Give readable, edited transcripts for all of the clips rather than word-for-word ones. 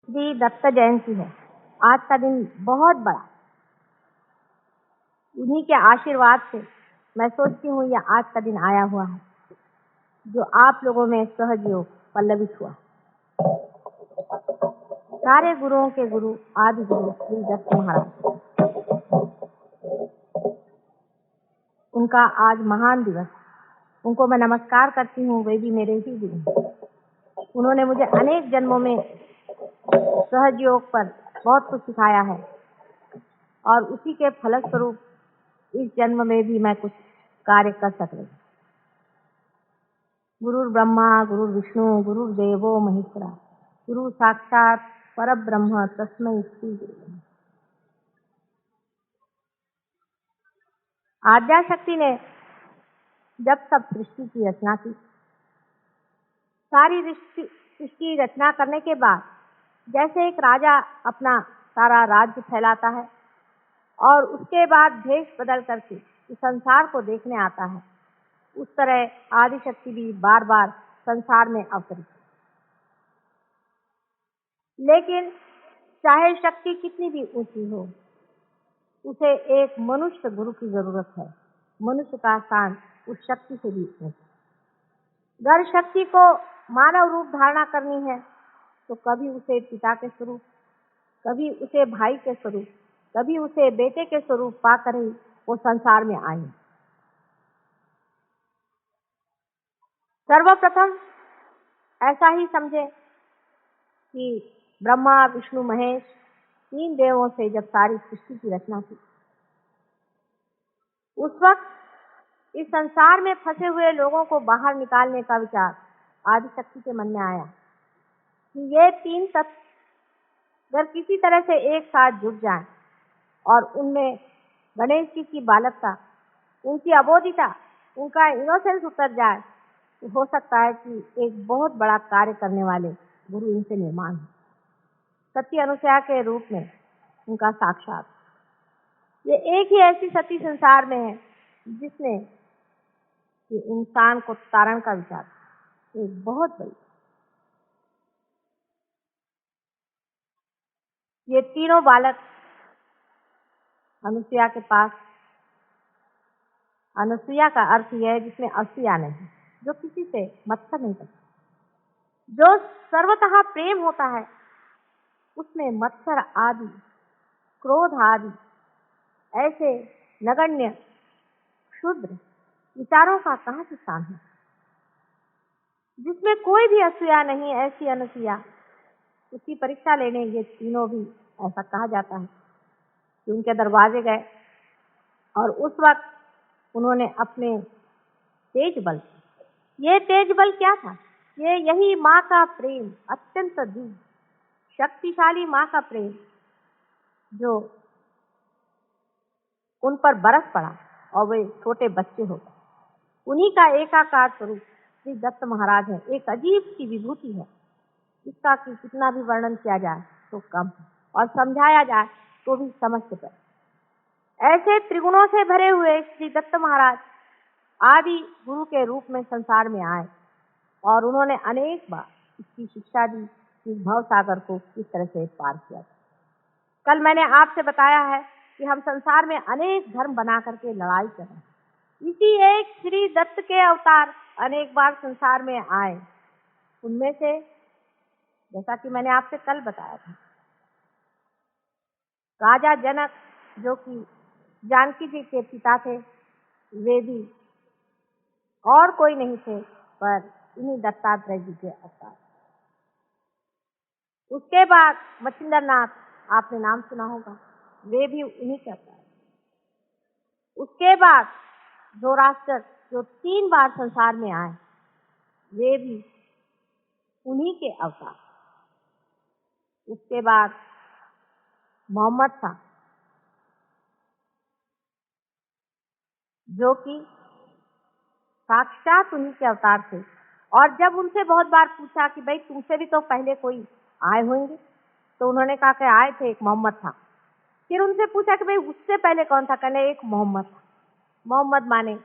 श्री दत्त जयंती है। आज का दिन बहुत बड़ा, उन्हीं के आशीर्वाद से मैं सोचती हूँ यह आज का दिन आया हुआ है, जो आप लोगों में सहयोग पल्लवित हुआ। सारे गुरुओं के गुरु आदि गुरु श्री दत्त महाराज, उनका आज महान दिवस। उनको मैं नमस्कार करती हूँ, वे भी मेरे ही गुरु हैं। उन्होंने मुझे अनेक जन्मों में सहयोग पर बहुत कुछ सिखाया है और उसी के फलस्वरूप इस जन्म में भी मैं कुछ कार्य कर सक रही। गुरु ब्रह्मा गुरु विष्णु गुरु देवो महेश्वरा, गुरु साक्षात परब्रह्म तस्मै श्री गुरु। आद्या शक्ति ने जब सब सृष्टि की रचना की, सारी सृष्टि रचना करने के बाद जैसे एक राजा अपना सारा राज्य फैलाता है और उसके बाद भेष बदल करके इस संसार को देखने आता है, उस तरह आदि शक्ति भी बार बार संसार में अवतरित। लेकिन चाहे शक्ति कितनी भी ऊंची हो, उसे एक मनुष्य गुरु की जरूरत है। मनुष्य का स्थान उस शक्ति से भी ऊंचा। अगर शक्ति को मानव रूप धारणा करनी है तो कभी उसे पिता के स्वरूप, कभी उसे भाई के स्वरूप, कभी उसे बेटे के स्वरूप पाकर ही वो संसार में आई। सर्वप्रथम ऐसा ही समझे कि ब्रह्मा विष्णु महेश तीन देवों से जब सारी सृष्टि की रचना की, उस वक्त इस संसार में फंसे हुए लोगों को बाहर निकालने का विचार आदि शक्ति के मन में आया कि ये तीन तत्व अगर किसी तरह से एक साथ जुट जाएं और उनमें गणेश जी की बालकता, उनकी अबोधिता, उनका इनोसेंस उतर जाए, तो हो सकता है कि एक बहुत बड़ा कार्य करने वाले गुरु इनसे निर्माण हो। सती अनुसया के रूप में उनका साक्षात, ये एक ही ऐसी सती संसार में है जिसने इंसान को तारण का विचार, एक बहुत बड़ी। ये तीनों बालक अनुसुईया के पास, अनुसुईया का अर्थ यह है जिसमें असूया नहीं, जो किसी से मत्सर नहीं करता। जो सर्वतः प्रेम होता है उसमें मत्सर आदि, क्रोध आदि ऐसे नगण्य क्षुद्र विचारों का कहाँ से स्थान है। जिसमें कोई भी असूया नहीं, ऐसी अनुसुईया, उसकी परीक्षा लेने ये तीनों भी ऐसा कहा जाता है कि उनके दरवाजे गए और उस वक्त उन्होंने अपने तेज बल, ये तेज बल क्या था? ये यही माँ का प्रेम, अत्यंत दिव्य शक्तिशाली माँ का प्रेम जो उन पर बरस पड़ा और वे छोटे बच्चे हो गए। उन्हीं का एकाकार स्वरूप श्री दत्त महाराज है। एक अजीब सी विभूति है, इसका कि कितना भी वर्णन किया जाए तो कम है और समझाया जाए तो भी समझ से परे। ऐसे त्रिगुणों से भरे हुए श्री दत्त महाराज आदि गुरु के रूप में संसार में आए और उन्होंने अनेक बार इसकी शिक्षा दी कि भव सागर को किस तरह से पार किया। कल मैंने आपसे बताया है कि हम संसार में अनेक धर्म बना करके लड़ाई कर रहे हैं। इसी एक श्री दत्त के अवतार अनेक बार संसार में आए। उनमें से जैसा कि मैंने आपसे कल बताया था, राजा जनक जो कि जानकी जी के पिता थे, वे भी और कोई नहीं थे पर इन्हीं दत्तात्रेय जी के अवतार। उसके बाद मच्छिंद्र नाथ, आपने नाम सुना होगा, वे भी उन्हीं के अवतार। उसके बाद ज़ोरास्टर जो 3 बार संसार में आए, वे भी उन्हीं के अवतार। उसके बाद मोहम्मद था जो कि साक्षात उन्हीं के अवतार थे। और जब उनसे बहुत बार पूछा कि भाई तुमसे भी तो पहले कोई आए होंगे, तो उन्होंने कहा कि आए थे, एक मोहम्मद था। फिर उनसे पूछा कि भाई उससे पहले कौन था? कहने एक मोहम्मद था। मोहम्मद माने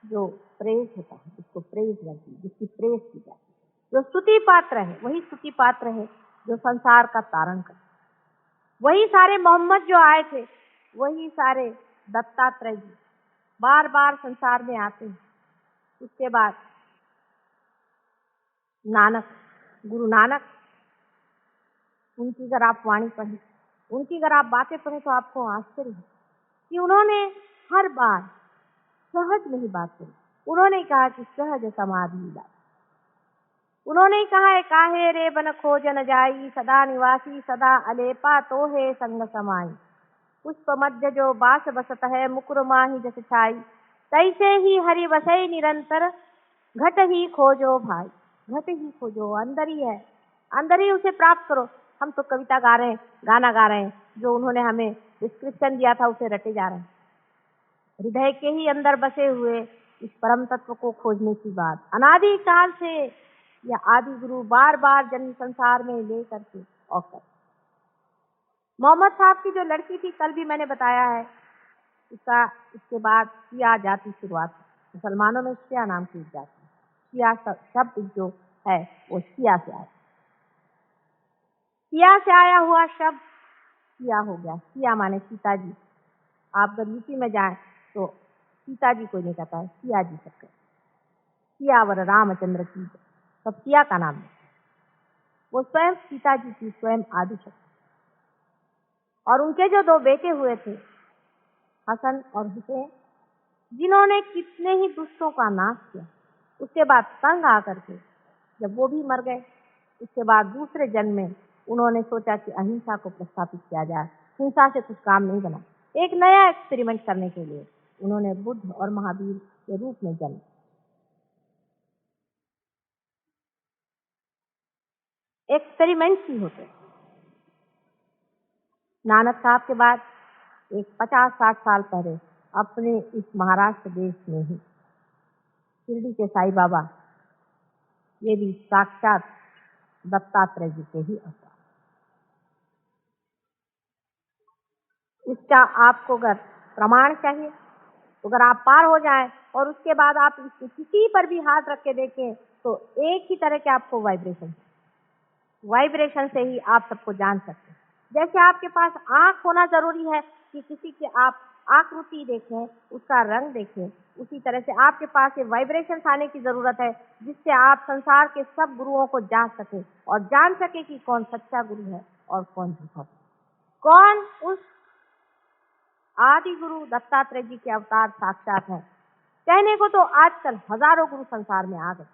जो प्रेज होता है, जिसको प्रेज लगती है, जिसकी प्रेज की जाती है, जो स्तुति पात्र है, वही स्तुति पात्र है जो संसार का तारण कर। वही सारे मोहम्मद जो आए थे, वही सारे दत्तात्रेय जी बार बार संसार में आते हैं। उसके बाद नानक, गुरु नानक, उनकी अगर आप वाणी पढ़ें, उनकी अगर आप बातें पढ़ें तो आपको आश्चर्य है कि उन्होंने हर बार सहज में ही बात करी। उन्होंने कहा कि सहज समाधि ला। उन्होंने कहा है काहे रे बन खोज न जाई, सदा निवासी सदा अलेपा तो है संग समाई। पुष्प मध्य जो बास बसत है, मुकुर माही जस छाई। तैसे ही हरि बसई निरंतर, घट ही खोजो भाई। घट ही खोजो, अंदर ही है, अंदर ही उसे प्राप्त करो। हम तो कविता गा रहे हैं, गाना गा रहे हैं, जो उन्होंने हमें डिस्क्रिप्शन दिया था उसे रटे जा रहे हैं। हृदय के ही अंदर बसे हुए इस परम तत्व को खोजने की बात अनादि काल से यह आदि गुरु बार बार जन्म संसार में ले करके और कर। मोहम्मद साहब की जो लड़की थी, कल भी मैंने बताया है, इसके बाद शिया जाति शुरुआत। मुसलमानों में शिया नाम की जाति, शिया शब्द जो है वो शिया से आया। शिया से आया हुआ शब्द शिया हो गया। शिया माने सीता जी। आप अगर यूपी में जाएं तो सीता जी कोई नहीं कहता है, सिया जी सबके। सियावर रामचंद्र की सब सिया का नाम है। वो स्वयं सीता जी की स्वयं आदि शक्ति। और उनके जो दो बेटे हुए थे, हसन और हुसैन, जिन्होंने कितने ही दुष्टों का नाश किया। उसके बाद तंग आकर के जब वो भी मर गए, उसके बाद दूसरे जन्म में उन्होंने सोचा कि अहिंसा को प्रस्थापित किया जाए। हिंसा से कुछ काम नहीं बना। एक नया एक्सपेरिमेंट करने के लिए उन्होंने बुद्ध और महावीर के रूप में जन्म। एक्सपेरिमेंट ही होते हैं। नानक साहब के बाद एक 50-60 साल पहले अपने इस महाराष्ट्र देश में ही शिरडी के साईं बाबा, ये भी साक्षात दत्तात्रेय जी के ही अवतार। इसका आपको अगर प्रमाण चाहिए तो अगर आप पार हो जाएं और उसके बाद आप किसी पर भी हाथ रख के देखें तो एक ही तरह के आपको वाइब्रेशन से ही आप सबको जान सकते हैं। जैसे आपके पास आंख होना जरूरी है कि किसी की आप आकृति देखें, उसका रंग देखें, उसी तरह से आपके पास ये वाइब्रेशन आने की जरूरत है जिससे आप संसार के सब गुरुओं को जान सके और जान सके कि कौन सच्चा गुरु है और कौन झूठा। कौन उस आदि गुरु दत्तात्रेय जी के अवतार साक्षात है। कहने को तो आजकल हजारों गुरु संसार में आ गए,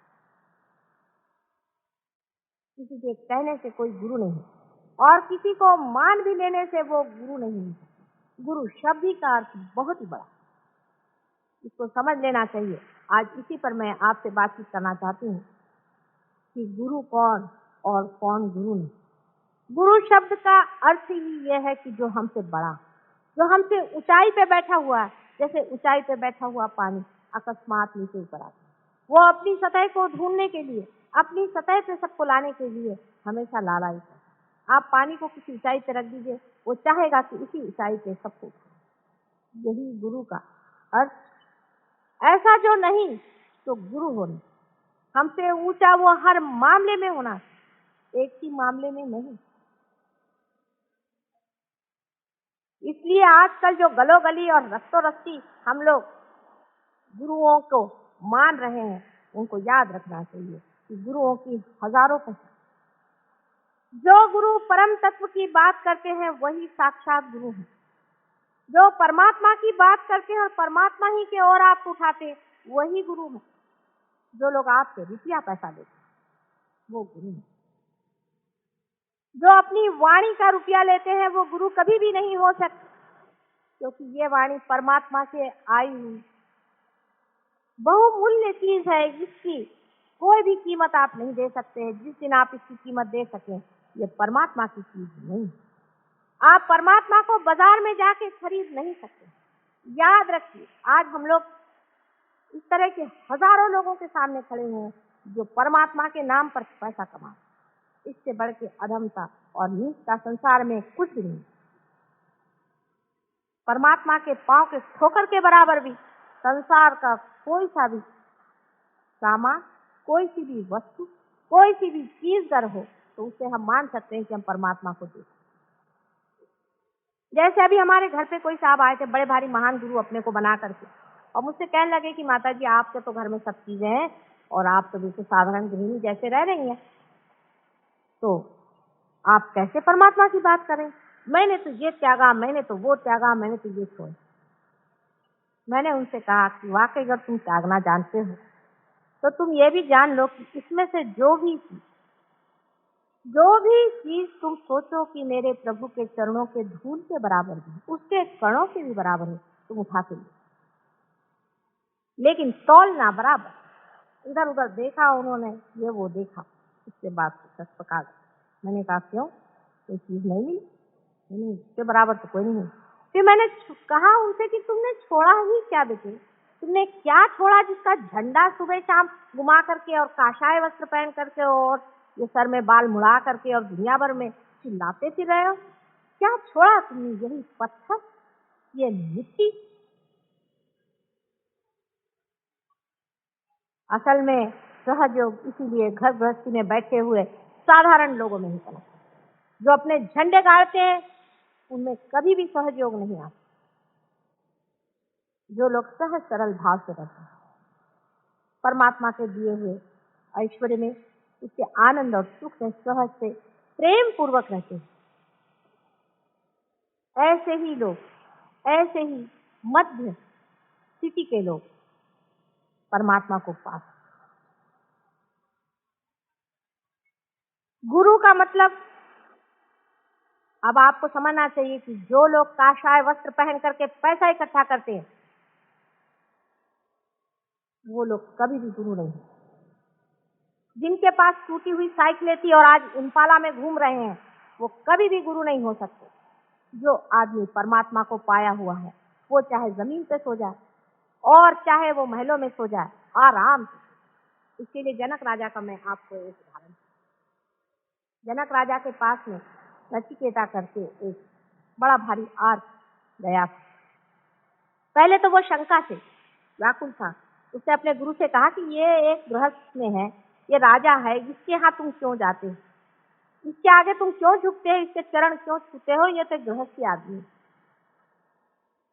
किसी के कहने से कोई गुरु नहीं और किसी को मान भी लेने से वो गुरु नहीं है। गुरु शब्द ही का अर्थ बहुत ही बड़ा, इसको समझ लेना चाहिए। आज इसी पर मैं आपसे बातचीत करना चाहती हूँ कि गुरु कौन और कौन गुरु नहीं। गुरु शब्द का अर्थ ही यह है कि जो हमसे बड़ा, जो हमसे ऊंचाई पे बैठा हुआ है। जैसे ऊंचाई पे बैठा हुआ पानी अकस्मात नीचे ऊपर आता है, वो अपनी सतह को ढूंढने के लिए, अपनी सतह पे सबको लाने के लिए हमेशा लालायित है। आप पानी को किसी ऊंचाई पे रख दीजिए, वो चाहेगा कि इसी ऊंचाई पे सबको। यही गुरु का अर्थ। ऐसा जो नहीं तो गुरु होना, हमसे ऊंचा वो हर मामले में होना, एक ही मामले में नहीं। इसलिए आजकल जो गली और रस्तों रस्ती हम लोग गुरुओं को मान रहे हैं, उनको याद रखना चाहिए कि गुरुओं की हजारों पहचान। जो गुरु परम तत्व की बात करते हैं वही साक्षात गुरु हैं। जो परमात्मा की बात करते हैं और परमात्मा ही के ओर आप उठाते हैं वही गुरु है। जो लोग आपसे रुपया पैसा देते हैं वो गुरु है। जो अपनी वाणी का रुपया लेते हैं वो गुरु कभी भी नहीं हो सकते, क्योंकि ये वाणी परमात्मा से आई हुई बहुमूल्य चीज है। इसकी कोई भी कीमत आप नहीं दे सकते। जिस दिन आप इसकी कीमत दे सकें, ये परमात्मा की चीज नहीं। आप परमात्मा को बाजार में जाके खरीद नहीं सकते। याद रखिए, आज हम लोग इस तरह के हजारों लोगों के सामने खड़े हैं जो परमात्मा के नाम पर पैसा कमा। इससे बढ़ के अधमता और नीचता संसार में कुछ भी नहीं। परमात्मा के पांव के ठोकर के बराबर भी संसार का कोई सा भी सामान, कोई सी भी वस्तु, कोई सी भी चीज अगर हो तो उससे हम मान सकते हैं कि हम परमात्मा को देखें। जैसे अभी हमारे घर पे कोई साहब आए थे, बड़े भारी महान गुरु अपने को बना करके, और मुझसे कहने लगे कि माता जी आपके तो घर में सब चीजें हैं और आप तो बिल्कुल साधारण गृहिणी जैसे रह रही हैं, तो आप कैसे परमात्मा की बात करें? मैंने तो ये त्यागा, मैंने तो वो त्यागा, मैंने तो ये छोड़ा। मैंने उनसे कहा कि वाकई अगर तुम त्यागना जानते हो तो तुम ये भी जान लो कि इसमें से जो भी चीज तुम सोचो कि मेरे प्रभु के चरणों के धूल के बराबर है, उसके कणों के भी बराबर है, तुम उठा के लो, लेकिन तौलना बराबर। इधर उधर देखा उन्होंने, ये वो देखा, इसके बाद सच पका गए। मैंने कहा क्यों, कोई चीज नहीं मिली? नहीं, इसके बराबर तो कोई नहीं। फिर मैंने कहा उनसे कि तुमने छोड़ा ही क्या बेटे? तुमने क्या छोड़ा जिसका झंडा सुबह शाम घुमा करके और काशाय वस्त्र पहन करके और ये सर में बाल मुड़ा करके और दुनिया भर में चिल्लाते फिर रहे हो? क्या छोड़ा तुमने? यही पत्थर, ये मिट्टी। असल में सहयोग इसीलिए घर गृहस्थी में बैठे हुए साधारण लोगों में ही पनपता है। जो अपने झंडे गाड़ते हैं उनमें कभी भी सहयोग नहीं आता। जो लोग सहज सरल भाव से रहते हैं, परमात्मा के दिए हुए ऐश्वर्य में, उसके आनंद और सुख में सहज से प्रेम पूर्वक रहते हैं, ऐसे ही लोग, ऐसे ही मध्य स्थिति के लोग परमात्मा को पाते। गुरु का मतलब अब आपको समझना चाहिए कि जो लोग काशाय वस्त्र पहन करके पैसा इकट्ठा करते हैं वो लोग कभी भी गुरु नहीं हैं। जिनके पास टूटी हुई साइकिलें थी और आज इम्पाला में घूम रहे हैं वो कभी भी गुरु नहीं हो सकते। जो आदमी परमात्मा को पाया हुआ है वो चाहे जमीन पे सो जाए और चाहे वो महलों में सो जाए आराम से। इसके लिए जनक राजा का मैं आपको एक उदाहरण, जनक राजा के पास में नचिकेता करके एक बड़ा भारी आर्क गया। पहले तो वो शंका से व्याकुल था। उसने अपने गुरु से कहा कि ये एक गृहस्थ में है, ये राजा है, इसके यहाँ तुम क्यों जाते हो? इसके आगे तुम क्यों झुकते हो? इसके चरण क्यों छूते हो? ये तो गृहस्थी आदमी है।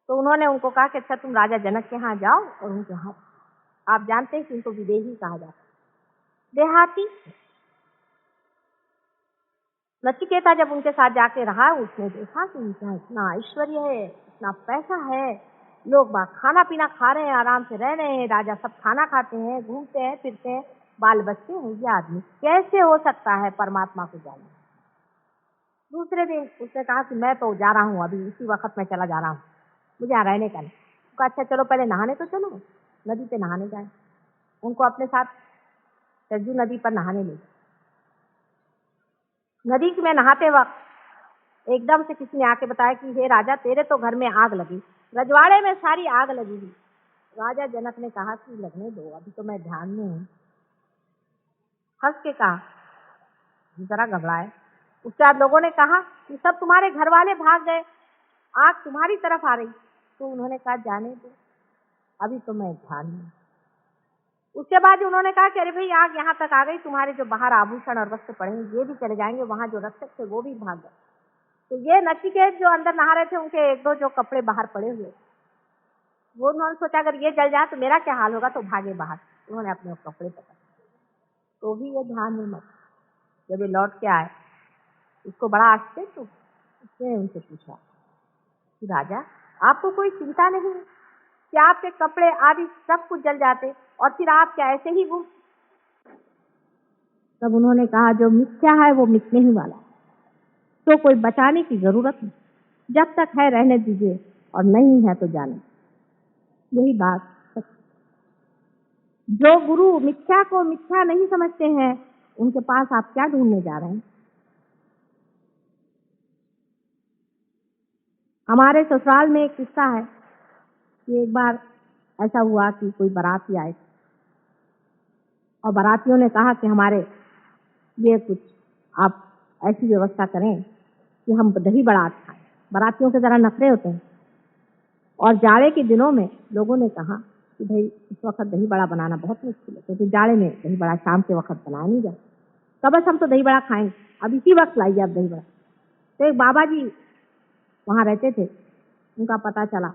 तो उन्होंने उनको कहा कि अच्छा तुम राजा जनक के यहाँ जाओ और उनके यहाँ, आप जानते हैं कि उनको विदेही कहा जाता है, देहाती। नचिकेता जब उनके साथ जाके रहा उसने देखा कि उनका इतना ऐश्वर्य है, इतना पैसा है, लोग बाग खाना पीना खा रहे हैं, आराम से रह रहे हैं, राजा सब खाना खाते हैं, घूमते हैं, फिरते हैं, बाल बच्चे हैं, ये आदमी कैसे हो सकता है परमात्मा को जाने? दूसरे दिन उसने कहा कि मैं तो जा रहा हूँ, अभी इसी वक्त मैं चला जा रहा हूँ, मुझे यहाँ रहने का नहीं। कहा अच्छा चलो पहले नहाने तो चलो, नदी पे नहाने जाए। उनको अपने साथ सरजू नदी पर नहाने ले। नदी में नहाते वक्त एकदम से किसी ने आके बताया कि हे राजा तेरे तो घर में आग लगी, रजवाड़े में सारी आग लगी हुई। राजा जनक ने कहा कि लगने दो, अभी तो मैं ध्यान में हूँ। हंस के कहा, जरा घबराए। उसके बाद लोगों ने कहा कि सब तुम्हारे घर वाले भाग गए, आग तुम्हारी तरफ आ रही। तो उन्होंने कहा जाने दो, अभी तो मैं ध्यान में। उसके बाद उन्होंने कहा कि अरे भाई आग यहाँ तक आ गई, तुम्हारे जो बाहर आभूषण और वस्त्र पड़े हैं ये भी चले जाएंगे, वहां जो रक्षक थे वो भी भाग गए। तो ये नचिकेत जो अंदर नहा रहे थे उनके एक दो जो कपड़े बाहर पड़े हुए, वो उन्होंने सोचा अगर ये जल जाए तो मेरा क्या हाल होगा, तो भागे बाहर। उन्होंने अपने कपड़े पकड़े, तो भी ये ध्यान में मत। जब ये लौट के आए उसको बड़ा आश्चर्य, तो उसने उनसे पूछा कि राजा आपको कोई चिंता नहीं है कि आपके कपड़े आदि सब कुछ जल जाते और फिर आप क्या ऐसे ही घूम? तब उन्होंने कहा जो मिथ्या है वो मिटने ही वाला, तो कोई बचाने की जरूरत नहीं, जब तक है रहने दीजिए और नहीं है तो जाने। यही बात सच। जो गुरु मिथ्या को मिथ्या नहीं समझते हैं उनके पास आप क्या ढूंढने जा रहे हैं? हमारे ससुराल में एक किस्सा है कि एक बार ऐसा हुआ कि कोई बाराती आए और बारातियों ने कहा कि हमारे ये कुछ आप ऐसी व्यवस्था करें कि हम दही बड़ा खाएं। बारातियों के जरा नखरे होते हैं और जाड़े के दिनों में लोगों ने कहा कि भाई इस वक्त दही बड़ा बनाना बहुत मुश्किल है, क्योंकि जाड़े में दही बड़ा शाम के वक्त बनाया नहीं जाता। तो बस हम तो दही बड़ा खाएंगे, अब इसी वक्त लाइए आप दही बड़ा। तो एक बाबा जी वहाँ रहते थे, उनका पता चला,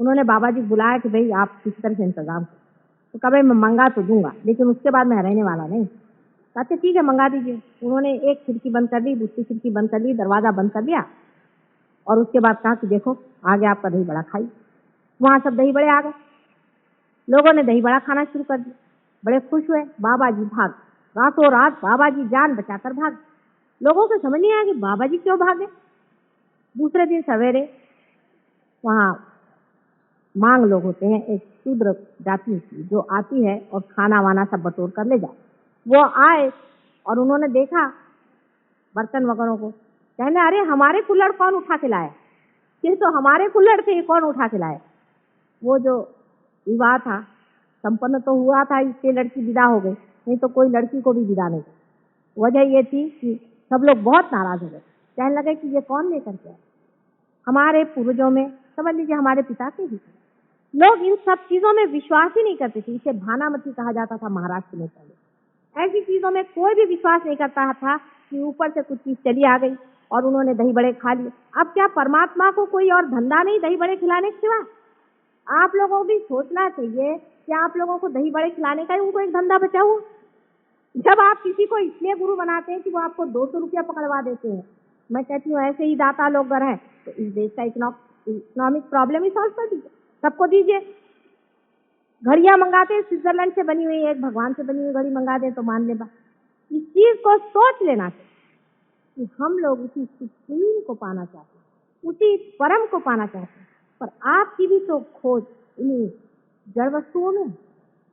उन्होंने बाबा जी बुलाया कि भाई आप किस तरह से इंतजाम करो। तो कभी मैं मंगा तो दूंगा, लेकिन उसके बाद मैं रहने वाला नहीं। कहते ठीक है मंगा दीजिए। उन्होंने एक खिड़की बंद कर दी, दूसरी खिड़की बंद कर दी, दरवाजा बंद कर दिया और उसके बाद कहा कि देखो आ गया आपका दही बड़ा, खाइए। वहाँ सब दही बड़े आ गए, लोगों ने दही बड़ा खाना शुरू कर दिया, बड़े खुश हुए। बाबा जी भाग, रातों रात बाबा जी जान बचाकर भाग। लोगों को समझ नहीं आया कि बाबा जी क्यों भागे। दूसरे दिन सवेरे वहाँ मांग लोग होते हैं, एक शूद्र जाति की जो आती है और खाना वाना सब बटोर कर ले जाए। वो आए और उन्होंने देखा बर्तन वगैरह को, कहने अरे हमारे कुल्हड़ कौन उठा के लाया, फिर तो हमारे कुल्हड़ थे, कौन उठा के लाया। वो जो विवाह था संपन्न तो हुआ था, इससे लड़की विदा हो गई, नहीं तो कोई लड़की को भी विदा नहीं। वजह ये थी कि सब लोग बहुत नाराज हो गए, कहने लगे कि ये कौन लेकर के आया। हमारे पूर्वजों में, समझ लीजिए हमारे पिता के ही, लोग इन सब चीजों में विश्वास ही नहीं करते थे। इसे भानामती कहा जाता था महाराष्ट्र में। पहले ऐसी चीजों में कोई भी विश्वास नहीं करता था कि ऊपर से कुछ चीज चली आ गई और उन्होंने दही बड़े खा लिए। अब क्या परमात्मा को कोई और धंधा नहीं दही बड़े खिलाने के सिवा? आप लोगों को भी सोचना चाहिए कि आप लोगों को दही बड़े खिलाने का ही उनको एक धंधा बचा हुआ। जब आप किसी को इसलिए गुरु बनाते हैं कि वो आपको 200 रुपया पकड़वा देते हैं, मैं कहती हूँ ऐसे ही दाता लोग अगर हैं तो इस देश का इकोनॉमिक प्रॉब्लम ही सॉल्व कर दीजिए, सबको दीजिए। घड़ियां मंगाते हैं स्विट्जरलैंड से बनी हुई, एक भगवान से बनी हुई घड़ी मंगा दे तो मान ले बा। इस चीज को सोच लेना चाहिए कि हम लोग उसी सुप्रीम को पाना चाहते हैं, उसी परम को पाना चाहते हैं, पर आपकी भी तो खोज इन्हीं जड़ वस्तुओं में,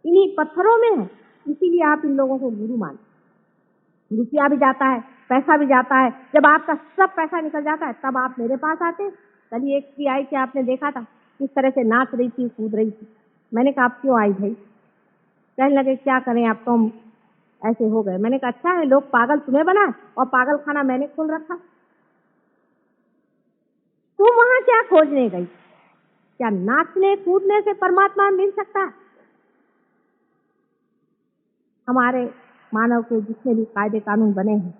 इन्हीं पत्थरों में है। इसीलिए आप इन लोगों को गुरु मानते। रुपया भी जाता है, पैसा भी जाता है, जब आपका सब पैसा निकल जाता है तब आप मेरे पास आते हैं। कल एक स्त्री आई थी, आपने देखा था किस तरह से नाच रही थी, कूद रही थी। मैंने कहा आप क्यों आई भाई? कहने लगे क्या करें, आप तो हम ऐसे हो गए। मैंने कहा अच्छा है, लोग पागल तुम्हें बनाए और पागल खाना मैंने खोल रखा। तुम वहां क्या खोजने गई? क्या नाचने कूदने से परमात्मा मिल सकता है? हमारे मानव के जितने भी कायदे कानून बने हैं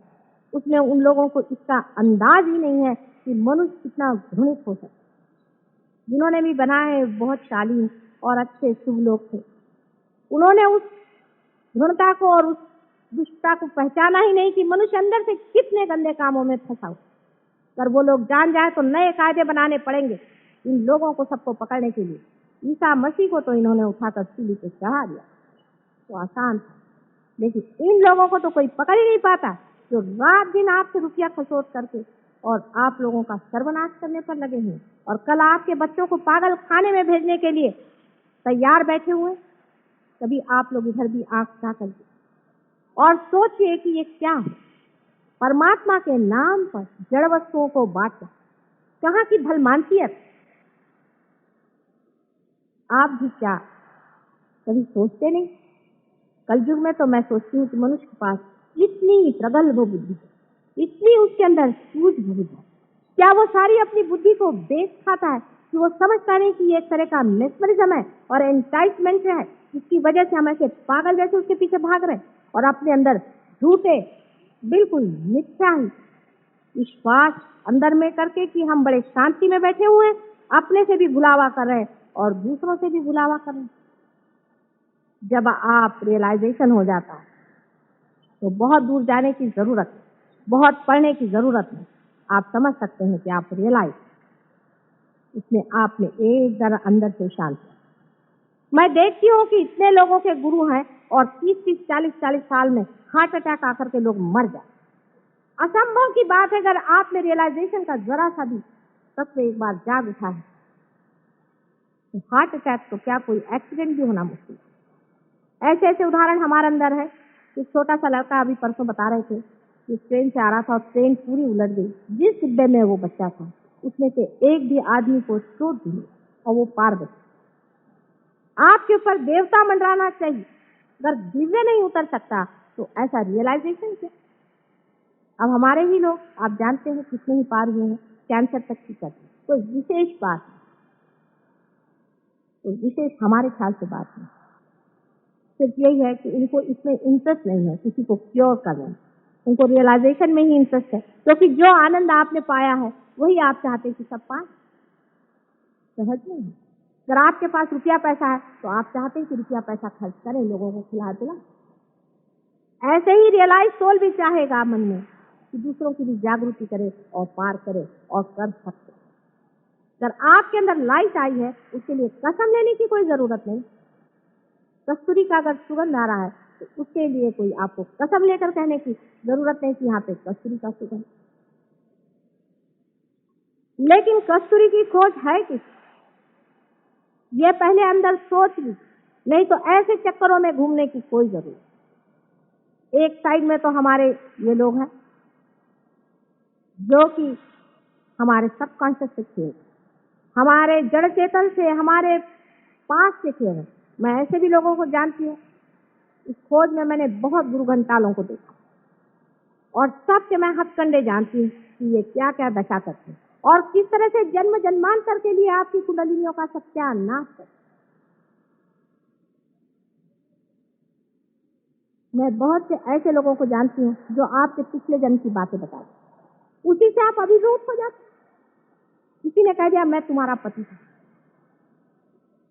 उसमें उन लोगों को इसका अंदाज ही नहीं है कि मनुष्य कितना घृणित हो सकता है। जिन्होंने भी बनाए बहुत शालीन और अच्छे शुभ लोग थे, उन्होंने उस घृणता को और उस दुष्टता को पहचाना ही नहीं कि मनुष्य अंदर से कितने गंदे कामों में फंसा हो। अगर वो लोग जान जाए तो नए कायदे बनाने पड़ेंगे इन लोगों को सबको पकड़ने के लिए। ईसा मसीह को तो इन्होंने उठाकर सूली पे चढ़ा दिया, तो आसान था, लेकिन इन लोगों को तो कोई पकड़ ही नहीं पाता जो रात दिन आपसे रुपया खसोट करके और आप लोगों का सर्वनाश करने पर लगे हैं और कल आपके बच्चों को पागल खाने में भेजने के लिए तैयार बैठे हुए। कभी आप लोग इधर भी आंख उठा करके और सोचिए कि ये क्या है। परमात्मा के नाम पर जड़ वस्तुओं को बांटना कहाँ की भलमानसियत। आप भी क्या कभी सोचते नहीं? कलयुग में तो मैं सोचती हूँ कि मनुष्य के पास इतनी प्रगल्भ बुद्धि है, इतनी उसके अंदर सूझबूझ है, क्या वो सारी अपनी बुद्धि को बेच खाता है कि वो समझता नहीं कि ये एक तरह का मेस्मरिज्म है और एंटाइटमेंट है, जिसकी वजह से हम ऐसे पागल जैसे उसके पीछे भाग रहे और अपने अंदर झूठे बिल्कुल मिथ्या विश्वास अंदर में करके कि हम बड़े शांति में बैठे हुए हैं, अपने से भी भुलावा कर रहे हैं और दूसरों से भी भुलावा कर रहे हैं। जब आप रियलाइजेशन हो जाता है तो बहुत दूर जाने की जरूरत है, बहुत पढ़ने की जरूरत है। आप समझ सकते हैं कि आप रियलाइज इसमें आपने एक जरा अंदर से शांत है। मैं देखती हूँ कि इतने लोगों के गुरु हैं और 30-30, 40-40 साल में हार्ट अटैक आकर के लोग मर जाए। असंभव की बात है। अगर आप में रियलाइजेशन का जरा सा भी तत्व एक बार जाग उठा है तो हार्ट अटैक तो क्या कोई एक्सीडेंट भी होना मुश्किल है। ऐसे ऐसे उदाहरण हमारे अंदर है। एक छोटा सा लड़का अभी परसों बता रहे थे कि ट्रेन से आ रहा था और ट्रेन पूरी उलट गई। जिस डिब्बे में वो बच्चा था उसमें से एक भी आदमी को चोट नहीं और वो पार गए। आपके ऊपर देवता मंडराना चाहिए। अगर दिव्य नहीं उतर सकता तो ऐसा रियलाइजेशन क्या? अब हमारे ही लोग आप जानते हैं कितने ही पार हुए हैं, कैंसर तक की करते। कोई विशेष बात, कोई विशेष हमारे ख्याल से बात नहीं। सिर्फ यही है कि इनको इसमें इंटरेस्ट नहीं है किसी को क्योर करने में, उनको रियलाइजेशन में ही इंटरेस्ट है, क्योंकि जो आनंद आपने पाया है वही आप चाहते हैं कि सब पाए। सहज नहीं है। अगर आपके पास रुपया पैसा है तो आप चाहते हैं कि रुपया पैसा खर्च करें, लोगों को खिला पिला। ऐसे ही रियलाइज सोल भी चाहेगा मन में कि दूसरों की भी जागृति करे और पार करे और कर सकते। अगर आपके अंदर लाइट आई है उसके लिए कसम लेने की कोई जरूरत नहीं। कस्तूरी का अगर सुगंध आ रहा है तो उसके लिए कोई आपको कसम लेकर कहने की जरूरत नहीं कि यहाँ पे कस्तूरी का सुगंध। लेकिन कस्तूरी की खोज है किस, ये पहले अंदर सोच ली, नहीं तो ऐसे चक्करों में घूमने की कोई जरूरत। एक साइड में तो हमारे ये लोग हैं जो कि हमारे सबकॉन्शियस से खेल, हमारे जड़ चेतन से, हमारे पास से खेल है। मैं ऐसे भी लोगों को जानती हूँ। इस खोज में मैंने बहुत गुरु घंटालों को देखा और सबके मैं हथकंडे जानती हूँ कि ये क्या क्या दशा करते हैं और किस तरह से जन्म जन्मांतर के लिए आपकी कुंडलिनियों का सत्यानाश है। मैं बहुत से ऐसे लोगों को जानती हूँ जो आपके पिछले जन्म की बातें बताते, उसी से आप अभिभूत हो जाते। किसी ने कह दिया मैं तुम्हारा पति था।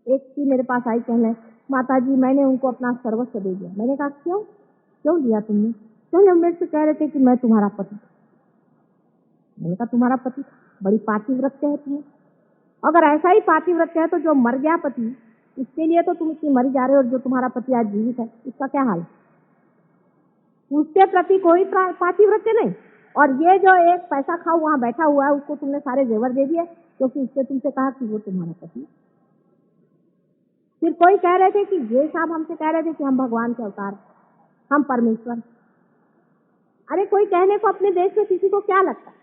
एक की मेरे पास आई कहने, माता जी मैंने उनको अपना सर्वस्व दे दिया। मैंने कहा क्यों क्यों दिया तुमने? कहने मेरे से कह रहे थे कि मैं तुम्हारा पति। मैंने कहा तुम्हारा पति बड़ी पातिव्रत्य है तुम्हें। अगर ऐसा ही पातिव्रत्य है तो जो मर गया पति इसके लिए तो तुम इतनी मरी जा रहे हो, और जो तुम्हारा पति आज जीवित है इसका क्या हाल? उसके प्रति कोई पातिव्रत्य नहीं। और ये जो एक पैसा खाओ वहां बैठा हुआ है उसको तुमने सारे जेवर दे दिए क्योंकि उससे तुमसे कहा कि वो तुम्हारा पति। फिर कोई कह रहे थे कि ये साहब हमसे कह रहे थे कि हम भगवान के अवतार, हम परमेश्वर। अरे कोई कहने को अपने देश में किसी को क्या लगता है?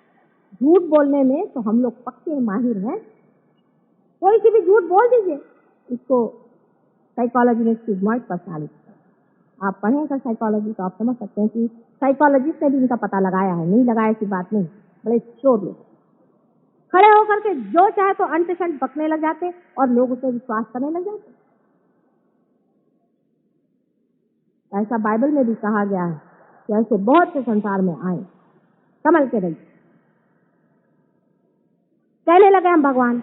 झूठ बोलने में तो हम लोग पक्के माहिर हैं। कोई सी भी झूठ बोल दीजिए। इसको साइकोलॉजी में सिग्मॉइड पर्सनालिटी, आप पढ़ेंगे साइकोलॉजी तो आप समझ सकते हैं कि साइकोलॉजिस्ट ने भी इनका पता लगाया है। नहीं लगाया ऐसी बात नहीं। बड़े चोर लोग खड़े होकर के जो चाहे तो अंट बकने लग जाते और लोग उसे विश्वास करने लग जाते। ऐसा बाइबल में भी कहा गया है कि ऐसे बहुत से संसार में आए, कमल के रही कहने लगे हम भगवान।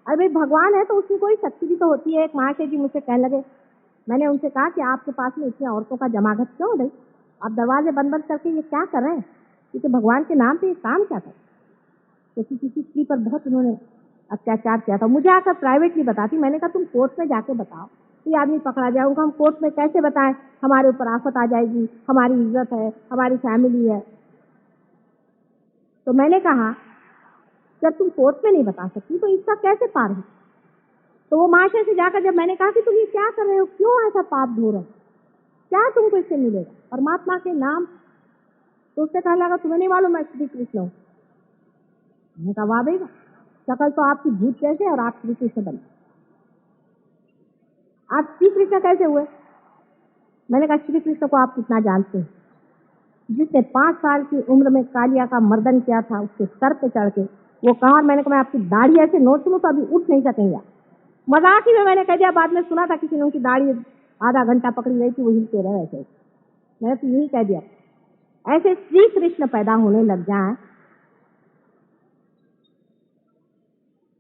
अरे भगवान है तो उसकी कोई शक्ति भी तो होती है। एक महाशय जी मुझसे कहने लगे, मैंने उनसे कहा कि आपके पास में इतनी औरतों का जमागत क्यों है? आप दरवाजे बंद बंद करके ये क्या कर रहे हैं? क्योंकि भगवान के नाम पे ये काम क्या कर, क्योंकि किसी स्त्री पर बहुत उन्होंने अत्याचार किया था। मुझे आकर प्राइवेटली बताती। मैंने कहा तुम कोर्ट में जाके बताओ, ये आदमी पकड़ा जाएगा। हम कोर्ट में कैसे बताएं? हमारे ऊपर आफत आ जाएगी, हमारी इज्जत है, हमारी फैमिली है। तो मैंने कहा जब तुम कोर्ट में नहीं बता सकती तो इसका कैसे पार है? तो वो महाशय से जाकर जब मैंने कहा कि तुम ये क्या कर रहे हो, क्यों ऐसा पाप धो रहे हो, क्या तुमको इससे मिलेगा परमात्मा के नाम? तो उससे कहने लगा तुम्हें नहीं मालूम मैं श्री कृष्ण हूँ। मैंने कहा वाह भाई, शकल तो आपकी भूत कैसे और आप श्री कृष्ण बने, आप श्री कृष्ण कैसे हुए? मैंने कहा श्री कृष्ण को आप कितना जानते हैं? जिसने 5 साल की उम्र में कालिया का मर्दन किया था उसके सर पे चढ़ के वो कहा। मैंने कहा मैं आपकी दाढ़ी ऐसे नोच लूं तो अभी उठ नहीं सकेंगे। मजाक ही में मैंने कह दिया। बाद में सुना था किसी ने उनकी दाढ़ी आधा घंटा पकड़ी गई थी, वो हिलते रहे ऐसे। मैंने तो यही कह दिया। ऐसे श्री कृष्ण पैदा होने लग जाए।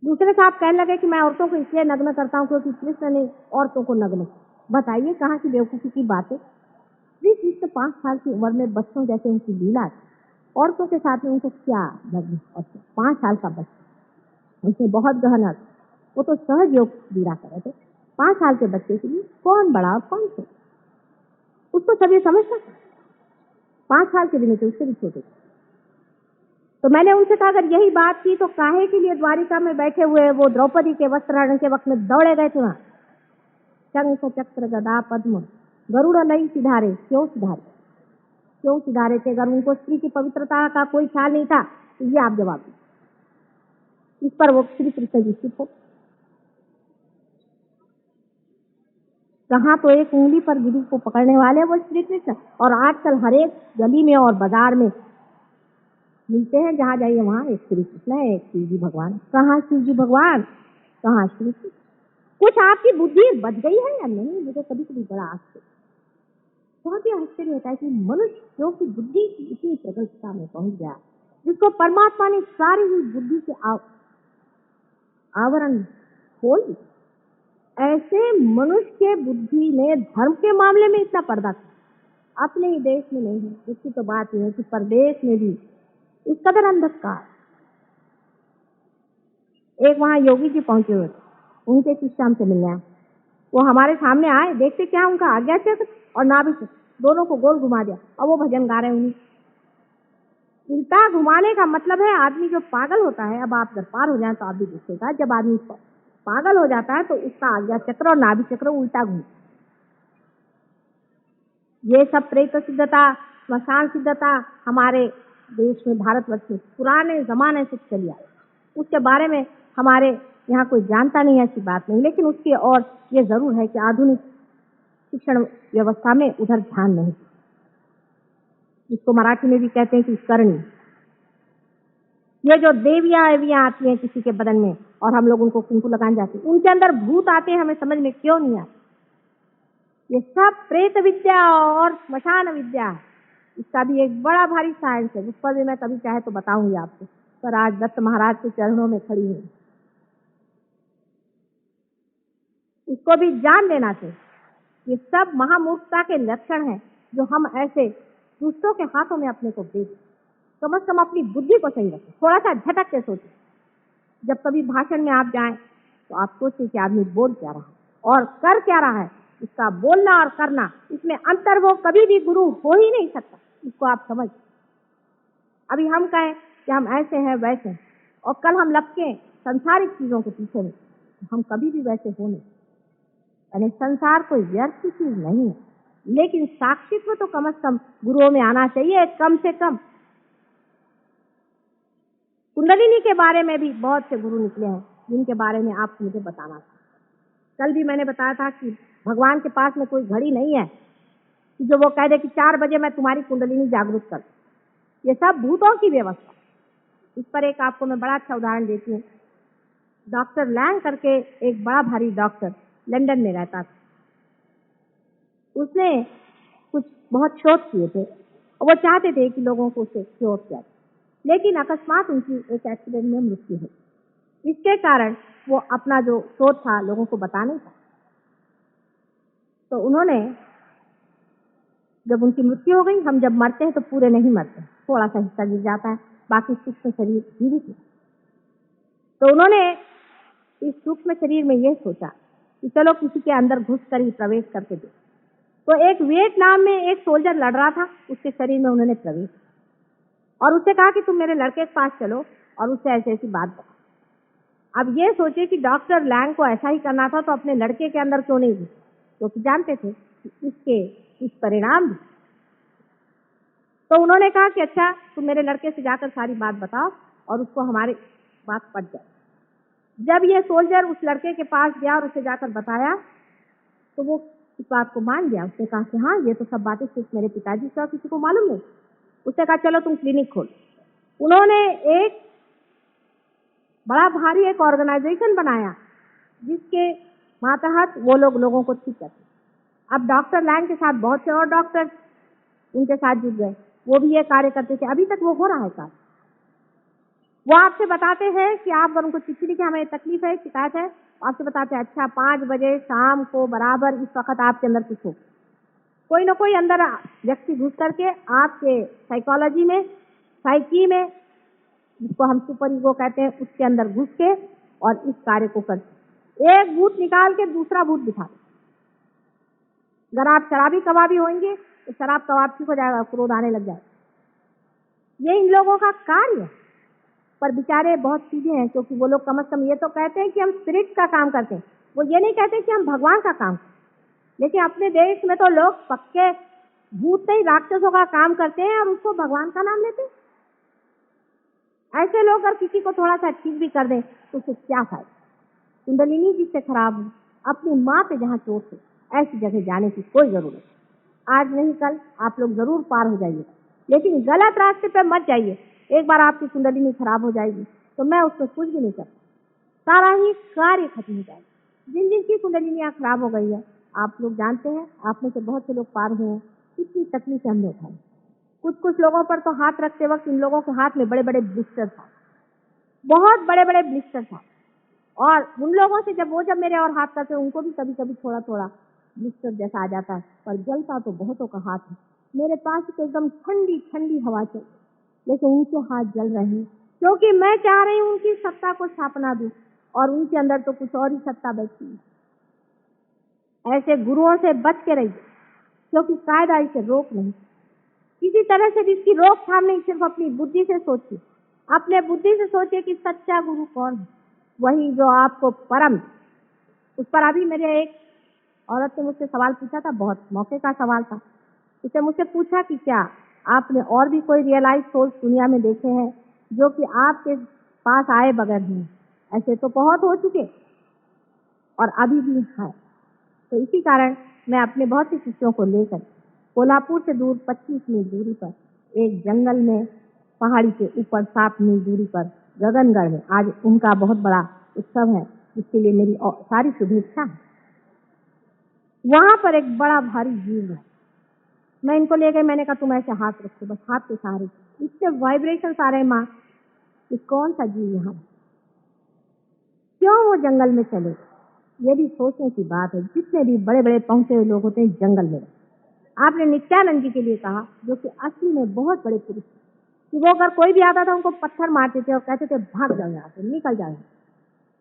दूसरे साहब कहने लगे कि मैं औरतों को इसलिए नग्न करता हूँ क्योंकि कृष्ण ने औरतों को नग्न। बताइए कहाँ की बेवकूफी की बात है। श्री कृष्ण 5 साल की उम्र में बच्चों जैसे उनकी लीला, औरतों के साथ में उनको क्या नग्न? 5 साल का बच्चा, उनसे बहुत गहन अर्थ। वो तो सहज योग लीला कर रहे थे। 5 साल के बच्चे के लिए कौन बड़ा और कौन छोटा, उसको सभी समझता था। 5 साल के भी नहीं थे, उससे भी छोटे। तो मैंने उनसे कहा अगर यही बात की तो काहे के लिए द्वारिका में बैठे हुए वो द्रौपदी के वस्त्रहरण के वक्त में दौड़े गए थे वहां? शंख चक्र गदा पद्म गरुड़ नहीं सिधारे, क्यों सिधारे? क्यों सिधारे थे? अगर उनको स्त्री की पवित्रता का कोई ख्याल नहीं था तो ये आप जवाब दीजिए। इस पर वो श्री कृष्ण जी चुप हो। कहाँ तो एक उंगली पर गिरी को पकड़ने वाले वो श्री कृष्ण, और आजकल हर एक गली में और बाजार में मिलते हैं। जहाँ जाइए वहाँ एक श्री कृष्ण है, एक शिव जी भगवान। कहाँ शिव जी भगवान, कहाँ श्री कृष्ण? कुछ आपकी बुद्धि बच गई है या नहीं, मुझे कभी कभी बड़ा आश्चर्य, बहुत ही आश्चर्य होता है कि मनुष्य जो कि बुद्धि की इतनी प्रगल्भता में पहुंच गया, जिसको परमात्मा ने सारी ही बुद्धि के आवरण खोल दिए, ऐसे मनुष्य के बुद्धि ने धर्म के मामले में इतना पर्दा किया। अपने ही देश में नहीं है, इसकी तो बात यह है कि परदेश में भी इस कदर अंधकार। एक वहां योगी जी पहुंचे हुए थे, उनके शिष्य हमसे मिलने आए। वो हमारे सामने आए, देखते क्या उनका आज्ञा चक्र और नाभि चक्र दोनों को गोल घुमा दिया और वो भजन गा रहे हैं। उल्टा घुमाने का मतलब है आदमी जो पागल होता है, अब आप अगर पार हो जाए तो आप भी देखिएगा, जब आदमी पागल हो जाता है तो उसका आज्ञा चक्र और नाभि चक्र उल्टा घूमता। ये सब प्रेत सिद्धता, स्मशान सिद्धता हमारे देश में, भारतवर्ष में पुराने जमाने से चली आई। उसके बारे में हमारे यहाँ कोई जानता नहीं है, ऐसी बात नहीं, लेकिन उसकी और ये जरूर है कि आधुनिक शिक्षण व्यवस्था में उधर ध्यान नहीं, जिसको मराठी में भी कहते हैं कि करनी। ये जो देवियां एवियां आती हैं किसी के बदन में और हम लोग उनको कुंकू लगाने जाते हैं, उनके अंदर भूत आते हैं, हमें समझ में क्यों नहीं आता। ये सब प्रेत विद्या और स्मशान विद्या है। इसका भी एक बड़ा भारी साइंस है, उस पर भी मैं कभी चाहे तो बताऊंगी आपको, पर आज दत्त महाराज के चरणों में खड़ी हूं। इसको भी जान लेना चाहिए। ये सब महामूर्खता के लक्षण हैं जो हम ऐसे दूसरों के हाथों में अपने को बेच। कम से कम अपनी बुद्धि को सही रखें, थोड़ा सा झटक के सोचें। जब कभी भाषण में आप जाएं तो आप सोचें कि आदमी बोल क्या रहा है और कर क्या रहा है। इसका बोलना और करना, इसमें अंतर वो कभी भी गुरु हो ही नहीं सकता, इसको आप समझ। अभी हम कहें कि हम ऐसे हैं वैसे हैं और कल हम लपके संसारिक चीजों के पीछे में, हम कभी भी वैसे हो नहीं। यानी संसार कोई व्यर्थ चीज नहीं है, लेकिन साक्षित्व तो कम से कम गुरुओं में आना चाहिए, कम से कम। कुंडलिनी के बारे में भी बहुत से गुरु निकले हैं जिनके बारे में आपको मुझे बताना था। कल भी मैंने बताया था कि भगवान के पास में कोई घड़ी नहीं है कि जो वो कह दे कि 4 बजे मैं तुम्हारी कुंडलिनी जागरूक कर। ये सब भूतों की व्यवस्था। इस पर एक आपको मैं बड़ा अच्छा उदाहरण देती हूँ। डॉक्टर लैंग करके एक बड़ा भारी डॉक्टर लंदन में रहता था। उसने कुछ बहुत शोध किए थे और वो चाहते थे कि लोगों को उससे क्योर किया, लेकिन अकस्मात उनकी एक एक्सीडेंट में मृत्यु हुई। इसके कारण वो अपना जो शोध था लोगों को बता नहीं पाए। तो उन्होंने, जब उनकी मृत्यु हो गई, हम जब मरते हैं तो पूरे नहीं मरते, थोड़ा सा हिस्सा गिर जाता है, बाकी सूक्ष्म शरीर जीवित है। तो उन्होंने इस सूक्ष्म शरीर में यह सोचा कि चलो किसी के अंदर घुस कर ही प्रवेश करके दे। तो एक वियतनाम में एक सोल्जर लड़ रहा था, उसके शरीर में उन्होंने प्रवेश और उससे कहा कि तुम मेरे लड़के के पास चलो और उससे ऐसी ऐसी बात बताओ। अब ये सोचे कि डॉक्टर लैंग को ऐसा ही करना था, तो अपने लड़के के अंदर क्यों नहीं दी, क्योंकि जानते थे कि इसके इस परिणाम भी। तो उन्होंने कहा कि अच्छा तुम मेरे लड़के से जाकर सारी बात बताओ और उसको हमारी बात पट जाए। जब ये सोल्जर उस लड़के के पास गया और उसे जाकर बताया तो वो इस बात को मान गया। उसने कहा कि हाँ, ये तो सब बातें सिर्फ मेरे पिताजी से और किसी को मालूम नहीं। उसने कहा चलो तुम क्लिनिक खोल। उन्होंने एक बड़ा भारी एक ऑर्गेनाइजेशन बनाया जिसके मातहत वो लोगों को ठीक करते। अब डॉक्टर लैंग के साथ बहुत से और डॉक्टर उनके साथ जुड़ गए, वो भी ये कार्य करते थे। अभी तक वो हो रहा है कार्य। वो आपसे बताते हैं कि आप अगर उनको चिट्ठी लिखे हमें तकलीफ है, शिकायत है, आपसे बताते हैं अच्छा 5 बजे शाम को बराबर इस वक्त आपके अंदर कुछ हो, कोई ना कोई अंदर व्यक्ति घुस करके आपके साइकोलॉजी में, साइकी में, जिसको हम सुपर ईगो कहते हैं, उसके अंदर घुस के और इस कार्य को करते। एक भूत निकाल के दूसरा भूत दिखा दे। अगर आप शराबी कबाबी होंगे तो शराब कबाब ठीक हो जाएगा, क्रोध आने लग जाएगा। ये इन लोगों का कार्य है। पर बेचारे बहुत सीधे हैं, क्योंकि वो लोग कम से कम ये तो कहते हैं कि हम स्पिरिट का काम करते हैं, वो ये नहीं कहते कि हम भगवान का काम करते। लेकिन अपने देश में तो लोग पक्के भूत नहीं राक्षसों का काम करते हैं और उसको भगवान का नाम लेते हैं। ऐसे लोग अगर किसी को थोड़ा सा ठीक भी कर दें तो उससे क्या फायदा। कुंडलिनी जिससे खराब हो, अपनी माँ पे जहाँ चोट हो, ऐसी जगह जाने की कोई जरूरत। आज नहीं कल आप लोग जरूर पार हो जाइए, लेकिन गलत रास्ते पे मत जाइए। एक बार आपकी कुंडलिनी खराब हो जाएगी तो मैं उसमें कुछ भी नहीं करता, सारा ही कार्य खत्म हो जाएगा। जिन जिनकी कुंडलिनियाँ खराब हो गई है, आप लोग जानते हैं, आप में से बहुत से लोग पार हुए हैं, कितनी तकलीफें हमने उठाई। कुछ लोगों पर तो हाथ रखते वक्त इन लोगों के हाथ में बड़े-बड़े ब्लिस्टर था, बहुत बड़े-बड़े ब्लिस्टर था। और उन लोगों से जब मेरे और हाथ करते उनको भी कभी-कभी थोड़ा-थोड़ा ब्लिस्टर जैसा आ जाता है, पर जलता तो बहुतों का हाथ है। मेरे पास तो एकदम ठंडी-ठंडी हवा चल, लेकिन उनके हाथ जल रहे हैं, क्योंकि मैं चाह रही हूँ उनकी सत्ता को स्थापना दूँ और उनके अंदर तो कुछ और ही सत्ता बैठी है। ऐसे गुरुओं से बच के रहिए, क्योंकि कायदा इसे रोक नहीं। किसी तरह से भी इसकी रोकथाम नहीं, सिर्फ अपनी बुद्धि से सोचिए, अपने बुद्धि से सोचिए कि सच्चा गुरु कौन है, वही जो आपको परम। उस पर अभी मेरे एक औरत ने मुझसे सवाल पूछा था, बहुत मौके का सवाल था। उसने मुझसे पूछा कि क्या आपने और भी कोई रियलाइज सोल्स दुनिया में देखे हैं जो कि आपके पास आए बगैर हैं? ऐसे तो बहुत हो चुके और अभी भी है। तो इसी कारण मैं अपने बहुत सी शिष्यों को लेकर कोल्हापुर से दूर 25 मील दूरी पर एक जंगल में, पहाड़ी के ऊपर 7 मील दूरी पर गगनगढ़ में आज उनका बहुत बड़ा उत्सव है, जिसके लिए मेरी सारी शुभेच्छा है। वहां पर एक बड़ा भारी जीव है, मैं इनको ले गई, मैंने कहा तुम ऐसे हाथ रखो, बस हाथ के सहारे, इससे वाइब्रेशन आ रहे माँ कि कौन सा जीव यहाँ, क्यों वो जंगल में चले। ये भी सोचने की बात है, जितने भी बड़े बड़े पहुंचे हुए लोग होते हैं जंगल में। आपने नित्यानंद जी के लिए कहा, जो कि असली में बहुत बड़े पुरुष थे, कि वो अगर कोई भी आता था उनको पत्थर मारते थे और कहते थे भाग जाओ यहाँ से, निकल जाओ।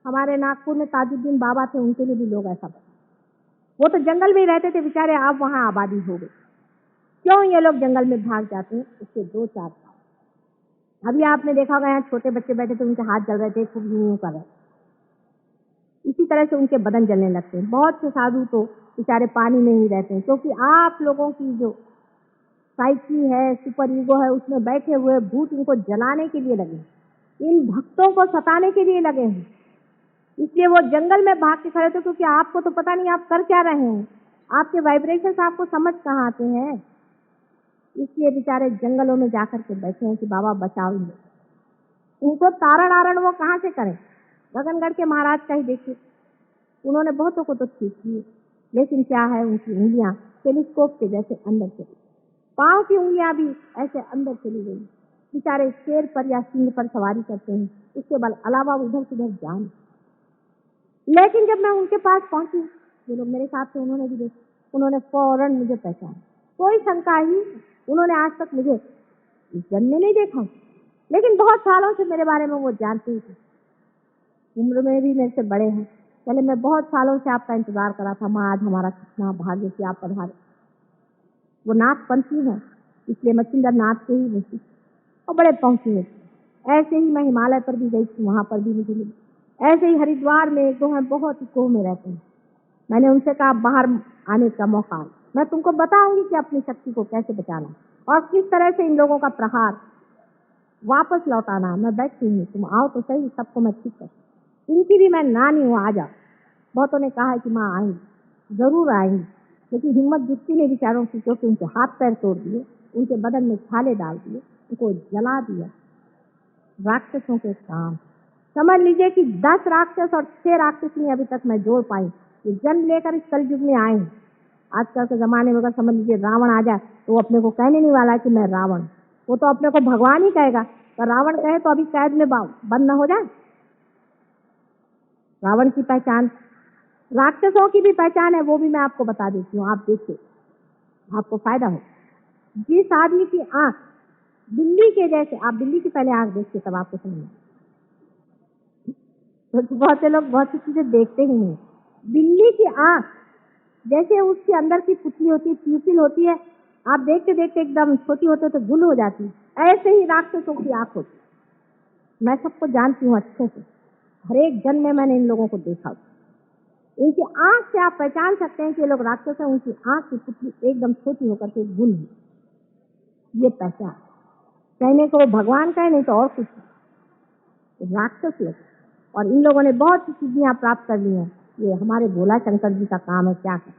हमारे नागपुर में ताजुद्दीन बाबा थे, उनके लिए भी लोग ऐसा बोले। वो तो जंगल में ही रहते थे बेचारे, अब वहाँ आबादी हो गई। क्यों ये लोग जंगल में भाग जाते हैं? उसके 2-4 कारण। अभी आपने देखा होगा यहाँ छोटे बच्चे बैठे थे, उनके हाथ जल रहे थे, खूब यूं कर रहे। इसी तरह से उनके बदन जलने लगते हैं। बहुत से साधु तो बेचारे पानी में ही रहते हैं, क्योंकि आप लोगों की जो साइकी है, सुपर ईगो है, उसमें बैठे हुए भूत इनको जलाने के लिए लगे, इन भक्तों को सताने के लिए लगे हैं। इसलिए वो जंगल में भाग के खड़े थे, क्योंकि आपको तो पता नहीं आप कर क्या रहे हैं, आपके वाइब्रेशंस आपको समझ कहाँ आते हैं। इसलिए बेचारे जंगलों में जाकर के बैठे हैं कि बाबा बचाओ इनको। उनको तारण आरण वो कहाँ से करें? गगनगढ़ के महाराज का ही देखिए, उन्होंने बहुतों को तो ठीक किए, लेकिन क्या है, उनकी उंगलियां टेलीस्कोप के जैसे अंदर चली, पांव की उंगलियां भी ऐसे अंदर चली गई। बेचारे शेर पर या सिंह पर सवारी करते हैं, उसके बाद अलावा उधर किधर जान। लेकिन जब मैं उनके पास पहुंची, जो लोग मेरे साथ थे उन्होंने भी देखा, उन्होंने फौरन मुझे पहचाना, कोई शंका ही। उन्होंने आज तक मुझे जन्म में नहीं देखा, लेकिन बहुत सालों से मेरे बारे में वो जानते ही थे। उम्र में भी मेरे से बड़े हैं। पहले मैं बहुत सालों से आपका इंतजार करा था, माँ आज हमारा कितना भाग्य कि आप पधारे। वो नाथपंथी है, इसलिए मच्छिंदर नाथ के ही रहती और बड़े पहुंची हुए थे। ऐसे ही मैं हिमालय पर भी गई थी, वहां पर भी मुझे मिली। ऐसे ही हरिद्वार में एक दो हैं, बहुत ही कोह में रहते हैं। मैंने उनसे कहा बाहर आने का मौका, मैं तुमको बताऊंगी कि अपनी शक्ति को कैसे बचाना और किस तरह से इन लोगों का प्रहार वापस लौटाना। मैं बैठती हूँ, तुम आओ तो सही, सबको मैं ठीक कर। इनकी भी मैं नानी हूँ, आ जाओ। बहुतों ने कहा है कि माँ आएंगी, जरूर आएंगी, लेकिन हिम्मत जुटती नहीं बेचारों की, क्योंकि उनके हाथ पैर तोड़ दिए, उनके बदन में छाले डाल दिए, उनको जला दिया। राक्षसों के काम समझ लीजिए कि 10 राक्षस और 6 राक्षसी अभी तक मैं जोड़ पाई, ये जन्म लेकर इस कलयुग में आए हैं। आजकल के जमाने में अगर समझ लीजिए रावण आ जाए तो वो अपने को कहने नहीं वाला है कि मैं रावण, वो तो अपने को भगवान ही कहेगा। पर रावण कहे तो अभी कैद में बंद न हो जाए। रावण की पहचान, राक्षसों की भी पहचान है, वो भी मैं आपको बता देती हूँ, आप देखिए, आपको फायदा हो। जिस आदमी की आंख बिल्ली के जैसे, आप बिल्ली की पहले आंख देखिए तब आपको समझ। तो बहुत से लोग बहुत सी चीजें देखते ही नहीं। बिल्ली की आंख जैसे उसके अंदर की पुतली होती है, प्यूपिल होती है, आप देखते देखते एकदम छोटी होते तो गुल हो जाती है, ऐसे ही राक्षसों की आंख होती है। मैं सबको जानती हूँ अच्छे से, हर एक जन्म में मैंने इन लोगों को देखा। इनकी आंख से आप पहचान सकते हैं कि ये लोग राक्षस हैं। उनकी आंख की पुतली एकदम छोटी होकर के गुल है, ये पहचान। कहने को भगवान का है, नहीं तो और कुछ राक्षस लोग। और इन लोगों ने बहुत सी सिद्धियां प्राप्त कर ली हैं। ये हमारे भोला शंकर जी का काम है, क्या कर,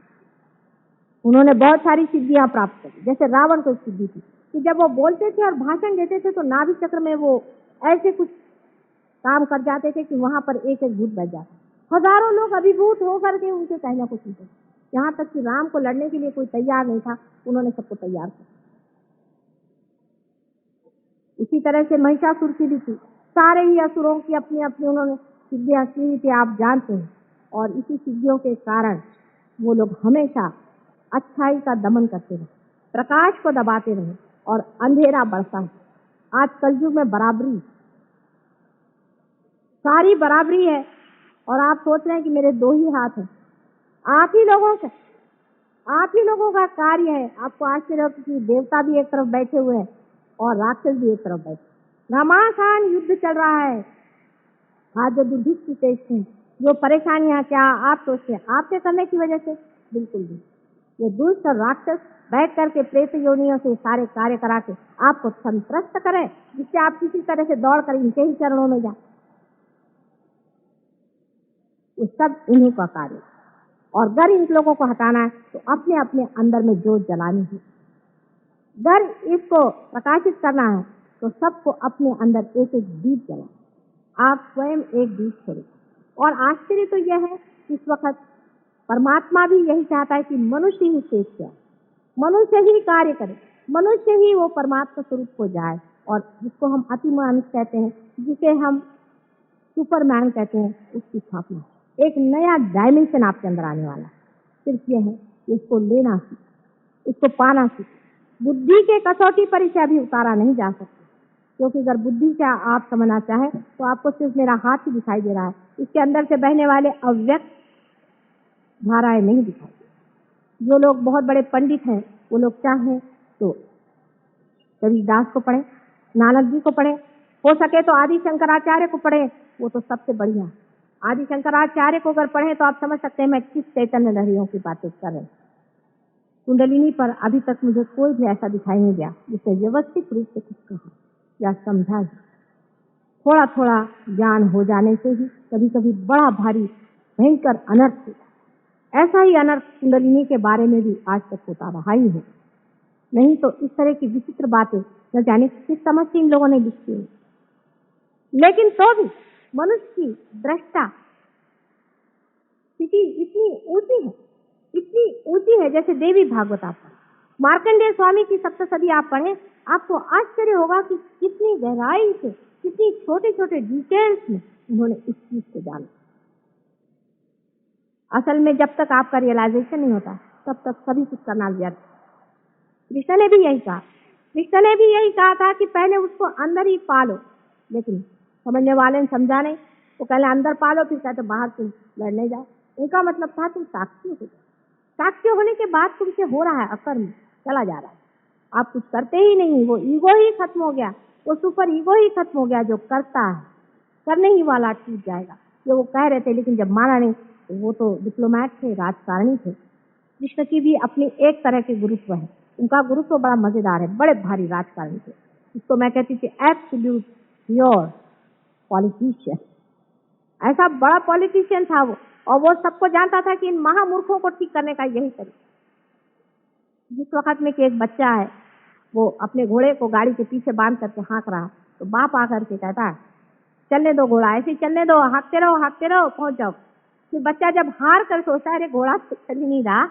उन्होंने बहुत सारी सिद्धियां प्राप्त कर। जैसे रावण को सिद्धि थी कि जब वो बोलते थे और भाषण देते थे तो नाभि चक्र में वो ऐसे कुछ काम कर जाते थे कि वहां पर एक एक भूत बैठ जाता। हजारों लोग अभिभूत होकर के उनके कहने को सुनते, यहाँ तक कि राम को लड़ने के लिए कोई तैयार नहीं था, उन्होंने सबको तैयार किया। इसी तरह से महिषासुर की भी थी, सारे ही असुरों की अपनी अपनी उन्होंने सिद्धियां की थी, आप जानते हैं। और इसी सिद्धियों के कारण वो लोग हमेशा अच्छाई का दमन करते रहे, प्रकाश को दबाते रहे और अंधेरा बढ़ता है। आज कलयुग में बराबरी, सारी बराबरी है, और आप सोच रहे हैं कि मेरे दो ही हाथ हैं। आप ही लोगों का कार्य है। आपको आश्चर्य होगा कि देवता भी एक तरफ बैठे हुए हैं और राक्षस भी एक तरफ बैठे। घमासान युद्ध चल रहा है। आज जो दुर्भिक्ष देश हैं, जो परेशानियां, क्या आप सोचते हैं आपके करने की वजह से? बिल्कुल भी। ये दुष्ट और राक्षस बैठ करके प्रेत योनियों से सारे कार्य करा के आपको संतुष्ट करें, जिससे आप किसी तरह से दौड़ कर इनके ही चरणों में जाए। ये सब इन्हीं का कार्य। और अगर इन लोगों को हटाना है तो अपने अपने अंदर में जोत जलानी है। अगर इसको प्रकाशित करना है तो सबको अपने अंदर एक एक दीप जलाए। आप स्वयं एक दीप छोड़े। और आश्चर्य तो यह है कि इस वक्त परमात्मा भी यही चाहता है कि मनुष्य ही शेष जाए, मनुष्य ही कार्य करे, मनुष्य ही वो परमात्मा स्वरूप को जाए। और जिसको हम अति मानुष कहते हैं, जिसे हम सुपरमैन कहते हैं, उसकी स्थापना। एक नया डायमेंशन आपके अंदर आने वाला। सिर्फ यह है कि इसको लेना सीख, इसको पाना सीख। बुद्धि के कसौटी पर इसे अभी उतारा नहीं जा सकता, क्योंकि अगर बुद्धि से आप समझना चाहें तो आपको सिर्फ मेरा हाथ ही दिखाई दे रहा है, इसके अंदर से बहने वाले अव्यक्त धाराएं नहीं दिखाई दे। जो लोग बहुत बड़े पंडित हैं वो लोग चाहें तो कबीरदास को पढ़े, नानक जी को पढ़े, हो सके तो आदि शंकराचार्य को पढ़े, वो तो सबसे बढ़िया। आदि शंकराचार्य को अगर पढ़े तो आप समझ सकते हैं मैं किस चैतन्य लहरियों की बातें कर रहे। कुंडलिनी पर अभी तक मुझे कोई भी ऐसा दिखाई नहीं दिया जिसने व्यवस्थित रूप से कुछ कहा या समझा ही। थोड़ा थोड़ा ज्ञान हो जाने से ही कभी कभी बड़ा भारी भयंकर अनर्थ होता। ऐसा ही अनर्थ कुंडलिनी के बारे में भी आज तक होता रहा ही है। नहीं तो इस तरह की विचित्र बातें न जाने किस समझ से इन लोगों ने लिखी है। लेकिन तो भी मनुष्य की दृष्टा स्थिति इतनी ऊंची है जैसे देवी भागवत आप पढ़ें, मार्कंडेय स्वामी की सप्तशती आप पढ़ें, आपको आश्चर्य होगा कि कितनी गहराई से, कितनी छोटे छोटे डिटेल्स में उन्होंने इस चीज को जाना। असल में जब तक आपका रियलाइजेशन नहीं होता तब तक सभी कुछ करना व्यर्थ। कृष्ण ने भी यही कहा था कि पहले उसको अंदर ही पालो, लेकिन समझने वाले ने समझा नहीं। वो पहले अंदर पालो, फिर कहते बाहर तुम लड़ने जाओ। उनका मतलब था तुम साक्षी हो। साक्षी होने के बाद तुमसे हो रहा है अकर्म, चला जा रहा है, आप कुछ करते ही नहीं। वो ईगो ही खत्म हो गया, वो सुपर ईगो ही खत्म हो गया। जो करता है, करने ही वाला टूट जाएगा। जो वो कह रहे थे लेकिन जब माना नहीं, तो वो तो डिप्लोमैट थे, राजकारणी थे। कृष्ण की भी अपनी एक तरह के गुरुत्व है। उनका गुरुत्व बड़ा मजेदार है, बड़े भारी राजकारणी थे। इसको मैं कहती थी एब्सोल्यूट प्योर पॉलिटिशियन। ऐसा बड़ा पॉलिटिशियन था वो, और वो सबको जानता था कि इन महामूर्खों को ठीक करने का यही तरीका। जिस वक्त में कि एक बच्चा है, वो अपने घोड़े को गाड़ी के पीछे बांध करके हाँक रहा, तो बाप आकर के कहता है चलने दो घोड़ा, ऐसे चलने दो, हाँकते रहो, पहुंच जाओ। फिर बच्चा जब हार कर सोचता है अरे घोड़ा चल ही नहीं रहा,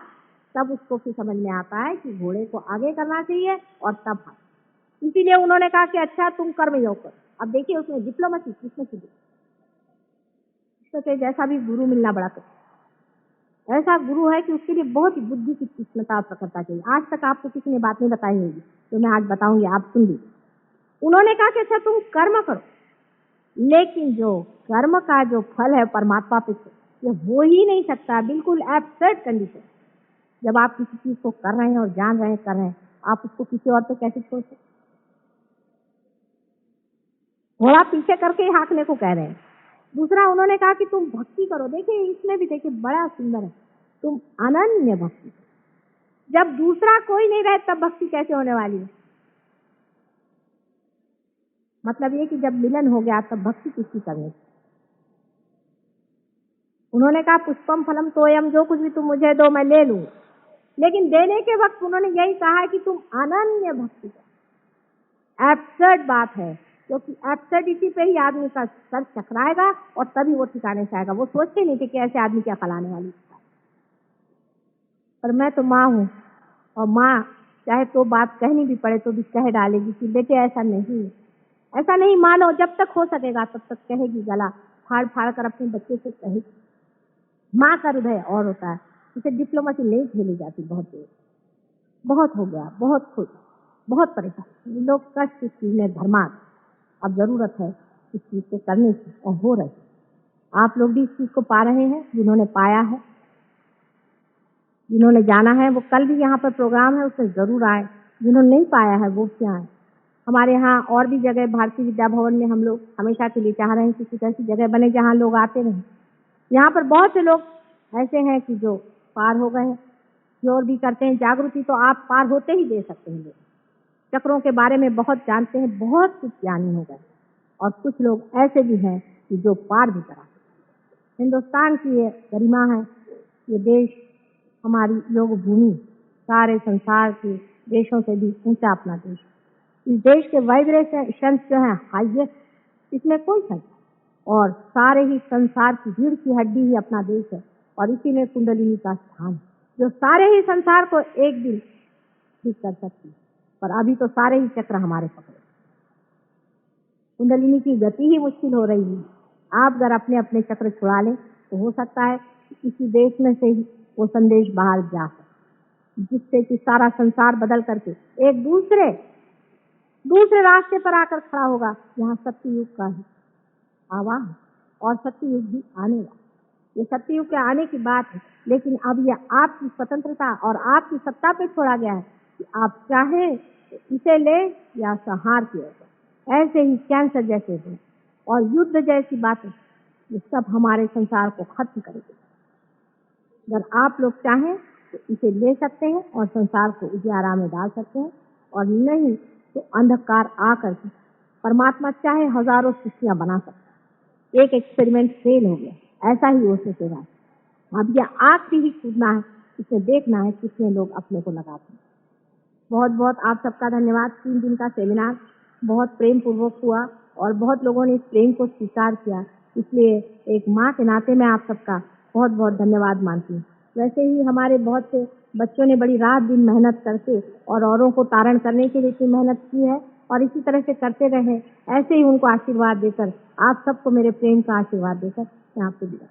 तब उसको फिर समझ में आता है कि घोड़े को आगे करना चाहिए और तब हार। इसीलिए उन्होंने कहा कि अच्छा तुम कर्मयोग करो। अब देखिए उसमें डिप्लोमेसी कृष्ण की, कृष्ण जैसा भी गुरु मिलना बड़ा कठिन। ऐसा गुरु है कि उसके लिए बहुत ही बुद्धि की तीक्ष्णता और प्रखरता चाहिए। आज तक आपको किसी ने बात नहीं बताई होगी, तो मैं आज बताऊंगी, आप सुन लीजिए। उन्होंने कहा कि अच्छा तुम कर्म करो, लेकिन जो कर्म का जो फल है परमात्मा पे ये हो ही नहीं सकता। बिल्कुल एब्सर्ड कंडीशन। जब आप किसी चीज को कर रहे हैं और जान रहे हैं कर रहे हैं, आप उसको किसी और पे कैसे छोड़ सकते? घोड़ा पीछे करके ही हाँकने को कह रहे हैं। दूसरा उन्होंने कहा कि तुम भक्ति करो। देखिए इसमें भी देखिए बड़ा सुंदर है, तुम अनन्य भक्ति। जब दूसरा कोई नहीं रहे तब भक्ति कैसे होने वाली है? मतलब ये कि जब मिलन हो गया तब भक्ति किसकी करनी? उन्होंने कहा पुष्पम फलम तोयम, जो कुछ भी तुम मुझे दो मैं ले लूं। लेकिन देने के वक्त उन्होंने यही कहा है कि तुम अनन्य भक्ति करो। एब्सर्ड बात है क्योंकि एब्सर्डिटी पे ही आदमी का सर चकराएगा और तभी वो ठिकाने से आएगा। वो सोचते नहीं थे कि ऐसे आदमी क्या खिलाने वाली है। पर मैं तो माँ हूँ, और माँ चाहे तो बात कहनी भी पड़े तो भी कह डालेगी कि बेटे ऐसा नहीं, ऐसा नहीं मानो। जब तक हो सकेगा तब तक कहेगी, गला फाड़ फाड़ कर अपने बच्चे से कहेगी। माँ का हृदय और होता है, इसे डिप्लोमेसी नहीं झेली जाती। बहुत देर, बहुत हो गया, बहुत खुश, बहुत परेशान। लोग कष्ट इस चीज में धर्मार्थ, अब जरूरत है इस चीज को करने की, और हो रही। आप लोग भी इस चीज को पा रहे हैं। जिन्होंने पाया है, जिन्होंने जाना है, वो कल भी यहाँ पर प्रोग्राम है उसमें जरूर आए। जिन्होंने नहीं पाया है वो क्या आए। हमारे यहाँ और भी जगह भारतीय विद्या भवन में हम लोग हमेशा के लिए चाह रहे हैं कि कुछ ऐसी जगह बने जहाँ लोग आते रहें। यहाँ पर बहुत से लोग ऐसे हैं कि जो पार हो गए हैं, जो और भी करते हैं जागृति, तो आप पार होते ही दे सकते हैं। चक्रों के बारे में बहुत जानते हैं, बहुत कुछ ज्ञानी हो गए, और कुछ लोग ऐसे भी हैं कि जो पार भी करा। हिंदुस्तान की ये गरिमा है, ये देश, हमारी योग भूमि सारे संसार के देशों से भी ऊंचा अपना देश। इस देश के वाइब्रेशन जो है हाईएस्ट, इसमें कोई शक, और सारे ही संसार की रीढ़ की हड्डी ही अपना देश है, और इसी में कुंडलिनी का स्थान है, जो सारे ही संसार को एक दिन ठीक कर सकती है। पर अभी तो सारे ही चक्र हमारे पकड़े। कुंडलिनी की गति ही मुश्किल हो रही है। आप अगर अपने अपने चक्र छुड़ा लें तो हो सकता है कि किसी देश में से ही वो संदेश बाहर जा सके, जिससे कि सारा संसार बदल करके एक दूसरे रास्ते पर आकर खड़ा होगा। यहाँ सत्ययुग का ही आवाहन, और सत्ययुग भी आने वाला। ये सत्ययुग के आने की बात है, लेकिन अब यह आपकी स्वतंत्रता और आपकी सत्ता पे छोड़ा गया है कि आप चाहें तो इसे ले या संहार किया जाए। ऐसे ही कैंसर जैसे हो और युद्ध जैसी बातें, ये सब हमारे संसार को खत्म करेंगे। अगर आप लोग चाहें तो इसे ले सकते हैं और संसार को उजियारा में डाल सकते हैं, और नहीं तो अंधकार आकर के परमात्मा चाहे हजारों सृष्टियां बना सकते हैं। एक एक्सपेरिमेंट फेल हो गया, ऐसा ही हो सकेगा। अब यह आखिरी ही कूदना है, इसे देखना है कितने लोग अपने को लगाते हैं। बहुत बहुत आप सबका धन्यवाद। 3 दिन का सेमिनार बहुत प्रेम पूर्वक हुआ, और बहुत लोगों ने इस प्रेम को स्वीकार किया। इसलिए एक माँ के नाते मैं आप सबका बहुत बहुत धन्यवाद मानती हूँ। वैसे ही हमारे बहुत से बच्चों ने बड़ी रात दिन मेहनत करके और औरों को तारण करने के लिए इतनी मेहनत की है, और इसी तरह से करते रहे। ऐसे ही उनको आशीर्वाद देकर, आप सबको मेरे प्रेम का आशीर्वाद देकर मैं आपको दिया।